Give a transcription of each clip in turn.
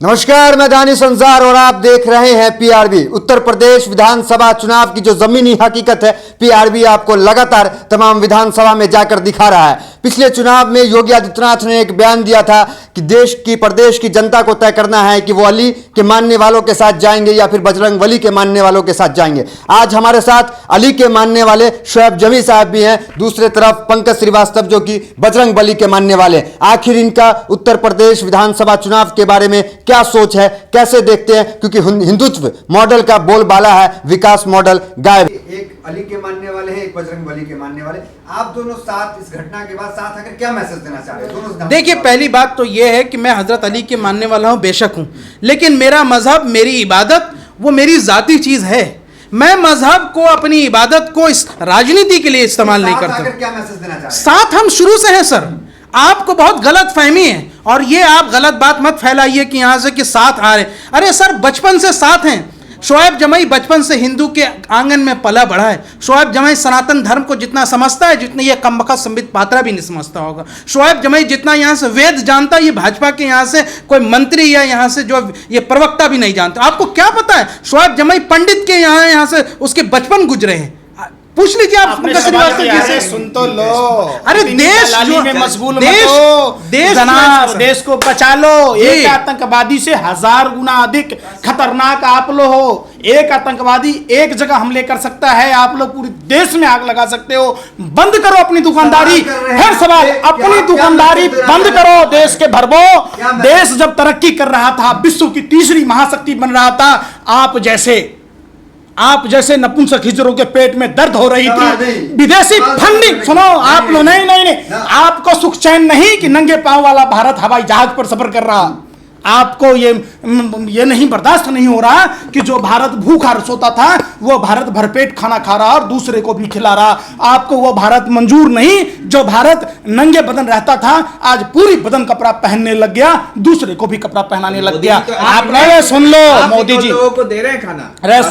नमस्कार, मैं दानिश संसार और आप देख रहे हैं पीआरबी। उत्तर प्रदेश विधानसभा चुनाव की जो जमीनी हकीकत है, पीआरबी आपको लगातार तमाम विधानसभा में जाकर दिखा रहा है। पिछले चुनाव में योगी आदित्यनाथ ने एक बयान दिया था कि देश की प्रदेश की जनता को तय करना है कि वो अली के मानने वालों के साथ जाएंगे या फिर बजरंग बली के मानने वालों के साथ जाएंगे। आज हमारे साथ अली के मानने वाले शोएब जमी साहब भी हैं, दूसरे तरफ पंकज श्रीवास्तव जो कि बजरंग बली के मानने वाले। आखिर इनका उत्तर प्रदेश विधानसभा चुनाव के बारे में क्या सोच है, कैसे देखते हैं? क्योंकि हिंदुत्व मॉडल का बोलबाला है, विकास मॉडल गायब। एक अली के मानने वाले हैं, एक बजरंग बली के मानने वाले। आप दोनों साथ इस घटना के बाद साथ आकर क्या मैसेज देना चाह रहे हैं? देखिए, पहली बात तो यह है कि मैं हजरत अली के मानने वाला हूं, बेशक हूं, लेकिन मेरा मजहब, मेरी इबादत वो मेरी जाती चीज है। मैं मजहब को, अपनी इबादत को इस राजनीति के लिए इस्तेमाल नहीं करता। क्या मैसेज देना चाह रहे हैं? साथ हम शुरू से हैं सर। आपको बहुत गलत फहमी है और ये आप गलत बात मत फैलाइए कि यहां से कि साथ आ रहे। अरे सर, बचपन से साथ हैं। शोएब जमाई बचपन से हिंदू के आंगन में पला बढ़ा है। शोएब जमाई सनातन धर्म को जितना समझता है, जितने ये कमबख्त संबित पात्रा भी नहीं समझता होगा। शोएब जमाई जितना यहाँ से वेद जानता है, ये भाजपा के यहाँ से कोई मंत्री या यहाँ से जो ये प्रवक्ता भी नहीं जानता। आपको क्या पता है? शोएब जमाई पंडित के यहाँ से उसके बचपन गुजरे हैं। पूछ लीजिए आप। सुन तो लो। अरे देश में मशगूल मत हो, देश को बचा लो। एक आतंकवादी से 1000 गुना अधिक खतरनाक आप लोग हो। एक आतंकवादी एक जगह हमले कर सकता है, आप लोग पूरे देश में आग लगा सकते हो। बंद करो अपनी दुकानदारी। हर सवाल, अपनी दुकानदारी बंद करो। देश के भरबो। देश जब तरक्की कर रहा था, विश्व की तीसरी महाशक्ति बन रहा था, आप जैसे नपुंसक हिजड़ों के पेट में दर्द हो रही थी, विदेशी फंडिंग। सुनो आप लोग, नहीं, आपको सुख चैन नहीं कि नंगे पांव वाला भारत हवाई जहाज पर सफर कर रहा। आपको ये नहीं बर्दाश्त नहीं हो रहा कि जो भारत भूखा सोता था वो भारत भरपेट खाना खा रहा और दूसरे को भी खिला रहा। आपको वो भारत मंजूर नहीं जो भारत नंगे बदन रहता था, आज पूरी बदन कपड़ा पहनने लग गया, दूसरे को भी कपड़ा पहनाने लग गया। आप सुन लो, मोदी जी लोगों को दे रहे हैं खाना। अरे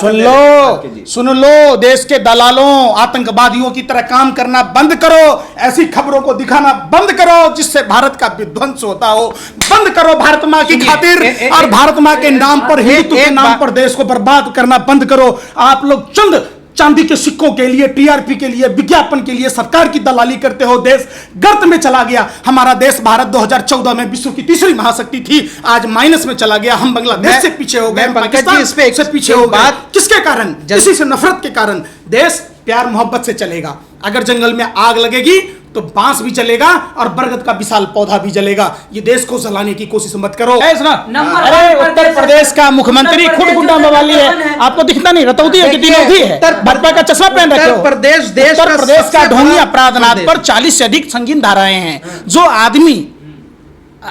सुन लो, देश के दलालों, आतंकवादियों की तरह काम करना बंद करो। ऐसी खबरों को दिखाना बंद करो जिससे भारत का विध्वंस होता हो। बंद करो भारत माँ की खातिर और भारत माँ के नाम पर, हिंदुत्व के नाम पर देश को बर्बाद करना बंद करो। आप लोग चंद चांदी के सिक्कों के लिए, टीआरपी के लिए, विज्ञापन के लिए सरकार की दलाली करते हो। देश गर्त में चला गया। हमारा देश भारत 2014 में विश्व की तीसरी महाशक्ति थी, आज माइनस में चला गया। हम बांग्लादेश से पीछे हो गए, पाकिस्तान से पीछे हो गए। किसके कारण? किसी से नफरत के कारण। देश प्यार मोहब्बत से चलेगा। अगर जंगल में आग लगेगी तो बांस भी चलेगा और बरगद का विशाल पौधा भी जलेगा। ये देश को जलाने की कोशिश मत करो। अरे उत्तर प्रदेश का मुख्यमंत्री खुद गुंडा मवाली है, आपको दिखता नहीं? रतौती है कि दिनौती है? भाजपा का चश्मा पहन रखे हो। उत्तर प्रदेश का ढोंगी अपराधनाथ पर 40 से अधिक संगीन धाराएं हैं। जो आदमी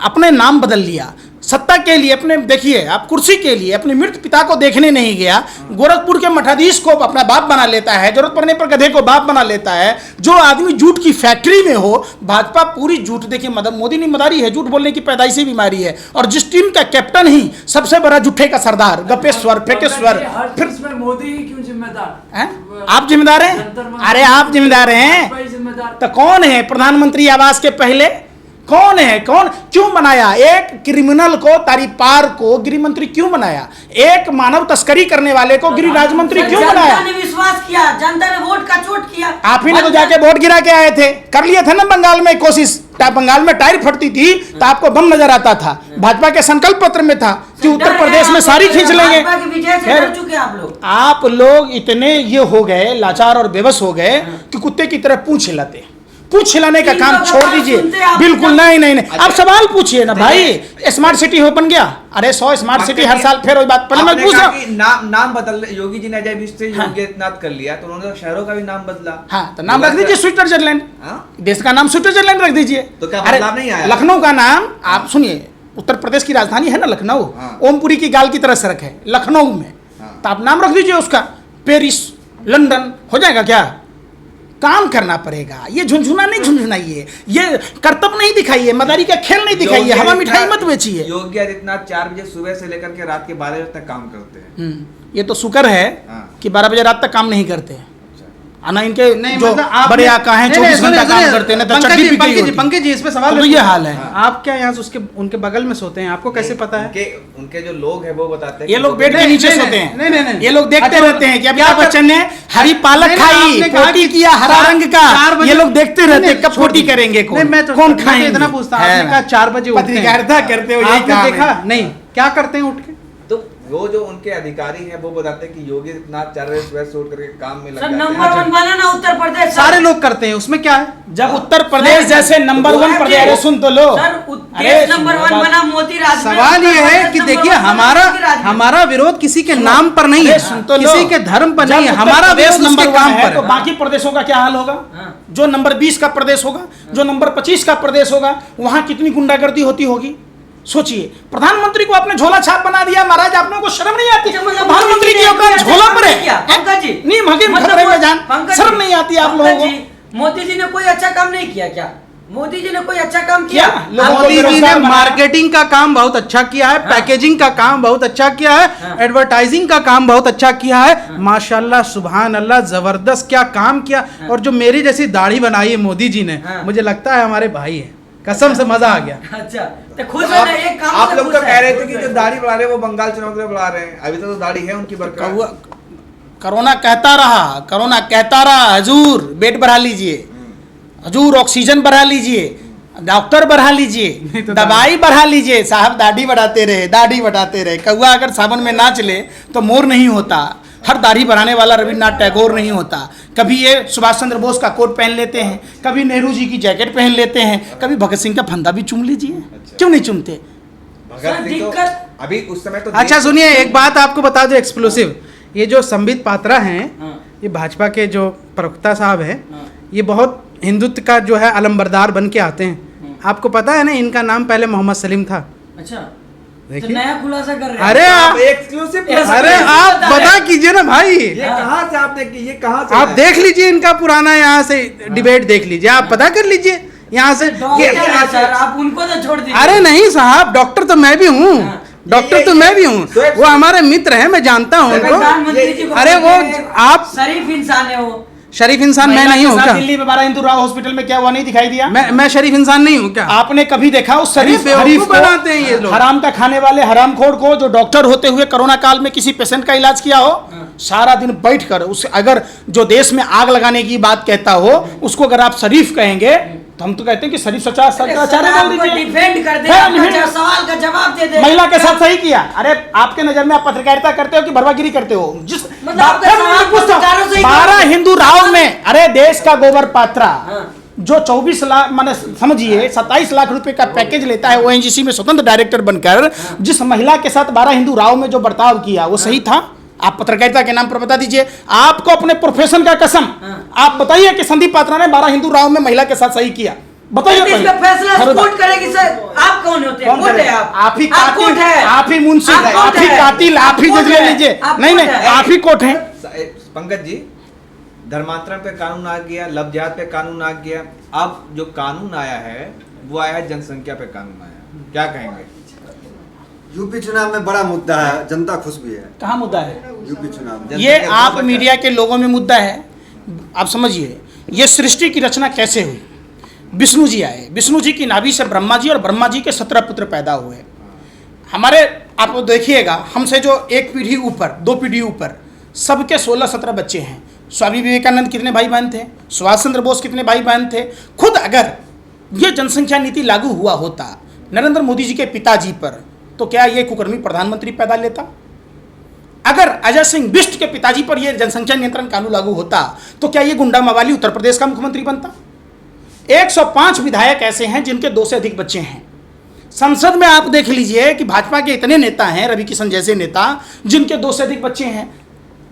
अपने नाम बदल लिया सत्ता के लिए, अपने देखिए आप कुर्सी के लिए अपने मृत पिता को देखने नहीं गया, गोरखपुर के मठाधीश को अपना बाप बना लेता है, जरूरत पड़ने पर गधे को बाप बना लेता है। जो आदमी झूठ की फैक्ट्री में हो, भाजपा पूरी झूठ, देखिए मोदी ने मदारी है, झूठ बोलने की पैदाइशी बीमारी है। और जिस टीम का कैप्टन ही सबसे बड़ा झूठे का सरदार, गपेश्वर फेकेश्वर, फिर मोदी ही क्यों जिम्मेदार? आप जिम्मेदार हैं? अरे आप जिम्मेदार हैं तो कौन है? प्रधानमंत्री आवास के पहले कौन है? कौन क्यों बनाया? एक क्रिमिनल को, तारीपार को गृह मंत्री क्यों बनाया? एक मानव तस्करी करने वाले को गृह राज्य मंत्री क्यों बनाया? जनता ने विश्वास किया, जनता ने वोट का चोट किया। आप ही ने तो जाके वोट गिरा के आए थे, कर लिए थे ना बंगाल में कोशिश। बंगाल में टायर फटती थी तो आपको बम नजर आता था। भाजपा के संकल्प पत्र में था कि उत्तर प्रदेश में सारी खींच लेंगे। आप लोग इतने ये हो गए, लाचार और बेबस हो गए कि कुत्ते की तरह पूंछ हिलाते। पूछ हिलाने का काम छोड़ दीजिए। बिल्कुल नहीं। आप सवाल पूछिए ना भाई। स्मार्ट सिटी हो बन गया। अरे 100 स्मार्ट सिटी हर साल। फिर वही बात, पहले मैं पूछ रहा हूँ। नाम बदल, योगी जी ने अजय मिश्र से योगी आदित्यनाथ कर लिया तो उन्होंने शहरों का भी नाम बदला। हाँ, तो नाम रख दीजिए स्विट्जरलैंड। देश का नाम स्विट्जरलैंड रख दीजिए। तो क्या बदलाव नहीं आया? लखनऊ का नाम आप सुनिए, उत्तर प्रदेश की राजधानी है ना लखनऊ, ओमपुरी की गाल की तरह सड़क है लखनऊ में, तो आप नाम रख दीजिए उसका। पेरिस, लंदन हो जाएगा क्या? काम करना पड़ेगा। ये झुंझुना नहीं झुंझुनाइए, ये कर्तव्य नहीं दिखाइए, मदारी का खेल नहीं दिखाइए, हवा मिठाई मत बेचिए। योगी आदित्यनाथ 4 बजे सुबह से लेकर के रात के 12 बजे तक काम करते हैं। ये तो शुक्र है कि 12 बजे रात तक काम नहीं करते हैं। ना इनके नहीं, जो मतलब आप बड़े आका हैं 24 घंटा काम करते हैं, तो चड्डी पीटी होती है। पंकज जी इस पे सवाल तो ये हाल है। आप क्या यहाँ से उसके उनके बगल में सोते हैं, आपको कैसे पता है? उनके जो लोग हैं वो बताते हैं ये कि लोग वो बेड के नहीं, नीचे नहीं, सोते हैं। नहीं। ये लोग देखते अच्छा, रहते हैं कि क्या अमिताभ बच्चन ने हरी पालक नहीं, खाई, आपने कहा पोटी कि किया हरा रंग का, 4 बजे ये लोग देखते रहते हैं कब छोड़ पोटी दीजिए। करेंगे नहीं, मैं तो कौन मैं तो खाएंगे। इतना पूछता हूं, है आपने ना। कहा 4 बजे उठते हैं, पत्रकारिता करते हो, यही आपने काम है। देखा नहीं क्या करते हैं उठ के? तो वो जो उनके अधिकारी हैं वो बताते हैं कि योगी आदित्यनाथ 4 बजे सुबह से उठ करके काम में लग सर जाते हैं। नंबर 1 बना ना उत्तर प्रदेश सर। सारे लोग करते हैं, उसमें क्या है? जब उत्तर प्रदेश जैसे नंबर 1 प्रदेश, अरे सुन तो लो, सर अरे देश नंबर 1 बना मोदी राज में, सवाल ये उत्तर है प्रदेश कि नंबर देखिए 1 बना हमारा मोदी राज में। हमारा विरोध किसी के नाम पर नहीं है, अरे सुन तो लो, किसी के धर्म पर जब नहीं है, उत्तर हमारा प्रदेश विरोध उसके नंबर 1 काम है, पर तो है। बाकी प्रदेशों का क्या हाल होगा? हाँ। जो नंबर 20 का प्रदेश होगा, जो नंबर 25 का प्रदेश होगा, वहां कितनी गुंडागर्दी होती होगी। सोचिए, प्रधानमंत्री को आपने झोला छाप बना दिया। महाराज आप लोगों को शर्म नहीं आती? अच्छा, मतलब प्रधानमंत्री की औकात मोदी जी ने झोला पर क्या? है। पंकज जी, नहीं मगे मतलब खतरे में वो- जान, पंकज शर्म जी, नहीं आती आप पंकज लोगों को? जी, मोदी जी ने कोई अच्छा काम नहीं किया क्या? मोदी जी ने कोई अच्छा काम क्या? किया? लोगों को मोदी जी ने बेरोजगार बनाया। मार्केटिंग का काम बहुत अच्छा किया है, पैकेजिंग का काम बहुत अच्छा किया है, एडवर्टाइजिंग का काम बहुत अच्छा किया है। माशाल्लाह सुभान अल्लाह, जबरदस्त क्या काम किया। और जो मेरी जैसी दाढ़ी बनाई है मोदी जी ने, मुझे लगता है हमारे भाई है, कसम से मजा आ गया। अच्छा तो खुश है ना, एक काम आप से लोग खुश तो है। कह रहे थे कि जो दाढ़ी बढ़ा रहे हैं वो बंगाल चुनाव के लिए बढ़ा रहे हैं, अभी तक तो दाढ़ी है उनकी बरकरार। कोरोना कहता रहा हजूर बेड बढ़ा लीजिए, हजूर ऑक्सीजन बढ़ा लीजिए, डॉक्टर बढ़ा लीजिए, दवाई बढ़ा लीजिए। साहब दाढ़ी बढ़ाते रहे। कौआ अगर सावन में नाच ले तो मोर नहीं होता। हर दाढ़ी बढ़ाने वाला रविन्द्रनाथ टैगोर नहीं होता। कभी ये सुभाष चंद्र बोस का कोट पहन लेते हैं, कभी नेहरू जी की जैकेट पहन लेते हैं, कभी भगत सिंह का फंदा भी चूम लीजिए। क्यों नहीं चूमते? भगत सिंह तो दिक्कत- अभी उस समय तो अच्छा सुनिए, एक बात आपको बता दो एक्सक्लूसिव, ये जो संबित पात्रा हैं, हाँ। ये भाजपा के जो प्रवक्ता साहब हैं, ये बहुत हिंदुत्व का जो है अलंबरदार बन के आते हैं। आपको पता है ना, इनका नाम पहले मोहम्मद सलीम था। अच्छा तो देखिए, नया खुलासा कर रहे हैं। अरे आप आप एक्सक्लूसिव अरे आप बता कीजिए ना भाई, ये कहाँ से आपने की, ये कहाँ से आप है? देख लीजिए इनका पुराना यहाँ से डिबेट देख लीजिए, आप पता कर लीजिए यहाँ से डॉक्टर है सर, आप उनको तो छोड़ दीजिए। अरे नहीं साहब, डॉक्टर तो मैं भी हूँ, डॉक्टर तो मैं भी हूँ, वो हमारे मित्र हैं, मैं जानता हूँ उनको। प्रधानमंत्री जी को अरे वो बोलते हैं, आप शरीफ इंसान है वो। शरीफ इंसान मैं महिला नहीं के हूँ साथ क्या? दिल्ली में 12 हिंदू राव हॉस्पिटल में क्या हुआ, नहीं दिखाई दिया? मैं शरीफ इंसान नहीं हूँ क्या? आपने कभी देखा उस शरीफ बेवकूफ हरीफ को, बनाते हैं ये लोग। हराम का खाने वाले हरामखोर को, जो डॉक्टर होते हुए कोरोना काल में किसी पेशेंट का इलाज किया हो? सारा दिन बैठकर उस, अगर जो देश में आग लगाने की बात कहता हो उसको अगर आप शरीफ कहेंगे तो हम तो कहते हैं कि शरीफ सचाचार्य बोल दीजिए। डिफेंड कर दे, है, अपना नहीं। सवाल का जवाब दे दे। महिला के साथ सही किया। अरे आपके नजर में आप पत्रकारिता करते हो कि भरवागिरी करते हो? जिस मतलब आपका सवाल पत्रकारों से ही 12 हिंदू राव में, अरे देश का गोबर पात्रा हाँ। जो 24 लाख माने समझिए 27 लाख रुपए का पैकेज लेता है ओएनजीसी में स्वतंत्र डायरेक्टर बनकर, जिस महिला के साथ 12 हिंदू राव में जो बर्ताव किया वो सही था? आप पत्रकारिता के नाम पर बता दीजिए। आपको अपने प्रोफेशन का कसम, आप बताइए कि संदीप पात्रा ने 12 हिंदू राव में महिला के साथ सही किया? बताइए इसका पहले। फैसला हर कोर्ट बात। करेगी सर। आप कौन होते हैं? कौन कोर्ट है करेगा? आप। आप ही आप कोर्ट कातिल, है। आप ही मुंशी आप है, कोर्ट आप ही है। कातिल, आप ही कोर्ट जज ले है। लीजिए। आप नहीं कोर्ट नहीं, है। आप ही कोर्ट है। पंकज जी, धर्मांतरण पे कानून आ गया, लव जिहाद पे कानून आ गया, अब जो कानून आया है वो आया है जनसंख्या पे कानून आया, क्या कहेंगे? यूपी चुनाव में बड़ा मुद्दा है, जनता खुश भी है। कहाँ मुद्दा है? यूपी चुनाव में ये आप मीडिया के लोगों में मुद्दा है। आप समझिए, ये सृष्टि की रचना कैसे हुई? विष्णु जी आए, विष्णु जी की नाभि से ब्रह्मा जी और ब्रह्मा जी के 17 पुत्र पैदा हुए। हमारे आप देखिएगा, हमसे जो एक पीढ़ी ऊपर, 2 पीढ़ी ऊपर, सबके 16-17 बच्चे हैं। स्वामी विवेकानंद कितने भाई बहन थे? सुभाष चंद्र बोस कितने भाई बहन थे? खुद अगर ये जनसंख्या नीति लागू हुआ होता नरेंद्र मोदी जी के पिताजी पर, तो क्या ये कुकर्मी प्रधानमंत्री पैदा लेता? अगर अजय सिंह बिष्ट के पिताजी पर यह जनसंख्या नियंत्रण कानून लागू होता तो क्या ये गुंडा मवाली उत्तर प्रदेश का मुख्यमंत्री बनता? 105 विधायक ऐसे हैं जिनके 2 से अधिक बच्चे हैं। संसद में आप देख लीजिए कि भाजपा के इतने नेता हैं, रवि किशन जैसे नेता, जिनके 2 से अधिक बच्चे हैं।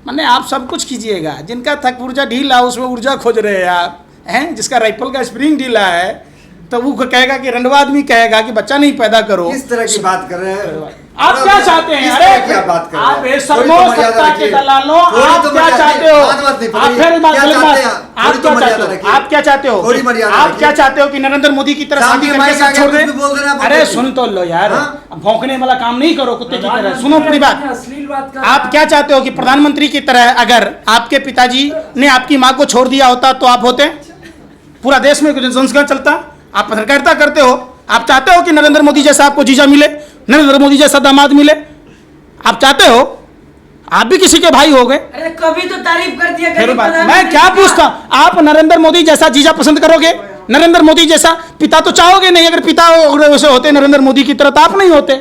माने आप सब कुछ कीजिएगा, जिनका थक ऊर्जा ढीला उसमें ऊर्जा खोज रहे हैं आप, हैं? जिसका राइफल का स्प्रिंग ढीला है तो वो कहेगा कि रंडवा आदमी कहेगा कि बच्चा नहीं पैदा करो। किस तरह की बात कर रहे हैं? आप क्या चाहते हैं? किस तरह की अरे आप बात कर रहे हैं? आप थोड़ी तो बेशर्मो मर्यादा सत्ता के रखिए। दलालों, थोड़ी आप तो क्या मर्यादा चाहते हो? बात मत नहीं आप पकड़िए। फिर बात क्या गलत चाहते बात। हैं? आप थोड़ी तो क्या चाहते मर्यादा हो? रखिए। आप क्या चाहते हो? थोड़ी मर्यादा आप रखिए। क्या चाहते हो कि नरेंद्र मोदी की तरह सामने शादी माइक करके आ सब गया, छोड़ कुछ दे? भी बोल देना आप अरे बोलिए। सुन तो लो यार, हाँ? भौंकने वाला काम नहीं करो कुत्ते की तरह। प्रधानमंत्री सुनो पूरी बात। अश्लील बात कर आप क्या चाहते हो कि प्रधानमंत्री की तरह अगर आपके पिताजी ने आपकी माँ को छोड़ दिया होता तो आप होते? पूरा देश में कुछ संस्कार चलता? आप पत्रकारिता करते हो, आप चाहते हो कि नरेंद्र मोदी जैसा आपको जीजा मिले, नरेंद्र मोदी जैसा दामाद मिले? आप चाहते हो? आप भी किसी के भाई हो गए। अरे कभी तो तारीफ कर दिया फिर कभी बात, मैं प्रधानमंत्री क्या का। पूछता हूं, आप नरेंद्र मोदी जैसा जीजा पसंद करोगे? नरेंद्र मोदी जैसा पिता तो चाहोगे नहीं। अगर पिता वैसे होते नरेंद्र मोदी की तरह तो आप नहीं होते।